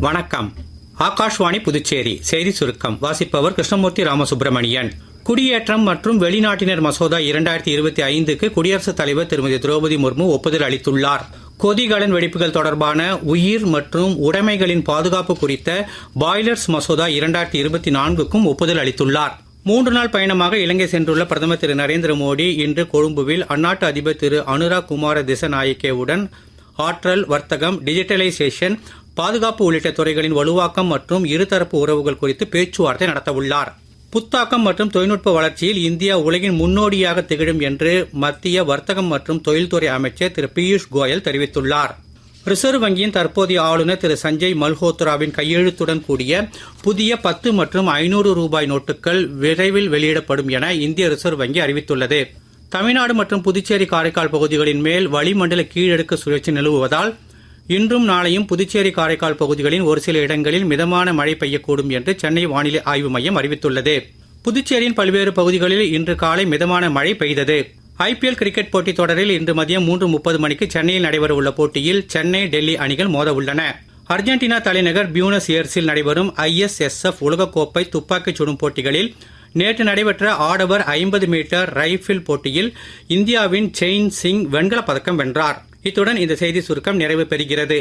வணக்கம். ஆகாஷ்வாணி புதுச்சேரி செய்தி சுருக்கம் வாசிப்பவர் கிருஷ்ணமூர்த்தி ராமசுப்பிரமணியன். குடியேற்றம் மற்றும் வெளிநாட்டினர் மசோதா 2025க்கு குடியரசுத் தலைவர் திருமதி திரௌபதி முர்மு ஒப்புதல் அளித்துள்ளார். கொதிகலன் வெடிப்புகள் தொடர்பான உயிர் மற்றும் உடைமைகளின் பாதுகாப்பு குறித்த பாய்லர்ஸ் மசோதா 2024க்கும் ஒப்புதல் அளித்துள்ளார். 3 நாள் பயணமாக இலங்கை சென்றுள்ள பிரதமர் திரு நரேந்திர மோடி இன்று கொழும்புவில் அந்நாட்டு அதிபர் திரு அனுராக் குமார திசநாயக்கேவுடன் ஆற்றல், வர்த்தகம், டிஜிட்டலைசேஷன், பாதுகாப்பு உள்ளிட்ட துறைகளின் வலுவாக்கம் மற்றும் இருதரப்பு உறவுகள் குறித்து பேச்சுவார்த்தை நடத்தவுள்ளார். புத்தாக்கம் மற்றும் தொழில்நுட்ப வளர்ச்சியில் இந்தியா உலகின் முன்னோடியாக திகழும் என்று மத்திய வர்த்தகம் மற்றும் தொழில்துறை அமைச்சர் திரு பியூஷ் கோயல் தெரிவித்துள்ளார். ரிசர்வ் வங்கியின் தற்போதைய ஆளுநர் திரு சஞ்சய் மல்ஹோத்ராவின் கையெழுத்துடன் கூடிய புதிய 10 மற்றும் 500 ரூபாய் நோட்டுகள் விரைவில் வெளியிடப்படும் என இந்திய ரிசர்வ் வங்கி அறிவித்துள்ளது. தமிழ்நாடு மற்றும் புதுச்சேரி காரைக்கால் பகுதிகளின் மேல் வளிமண்டல கீழடுக்கு சுழற்சி நிலவுவதால் இன்றும் நாளையும் புதுச்சேரி காரைக்கால் பகுதிகளின் ஒரு சில இடங்களில் மிதமான மழை பெய்யக்கூடும் என்று சென்னை வானிலை ஆய்வு மையம் அறிவித்துள்ளது. புதுச்சேரியின் பல்வேறு பகுதிகளில் இன்று காலை மிதமான மழை பெய்தது. IPL கிரிக்கெட் போட்டித் தொடரில் இன்று மதியம் 3:30 மணிக்கு சென்னையில் நடைபெறவுள்ள போட்டியில் சென்னை, டெல்லி அணிகள் மோத உள்ளன. அர்ஜென்டினா தலைநகர் பியூனஸ் ஏர்ஸில் நடைபெறும் ISSF உலகக்கோப்பை துப்பாக்கிச் சுடும் போட்டிகளில் நேற்று நடைபெற்ற ஆடவர் 50 மீட்டர் ரைபிள் போட்டியில் இந்தியாவின் செயின் சிங் வெண்கலப் பதக்கம் வென்றார். இத்துடன் இந்த செய்தி சுருக்கம் நிறைவு பெறுகிறது.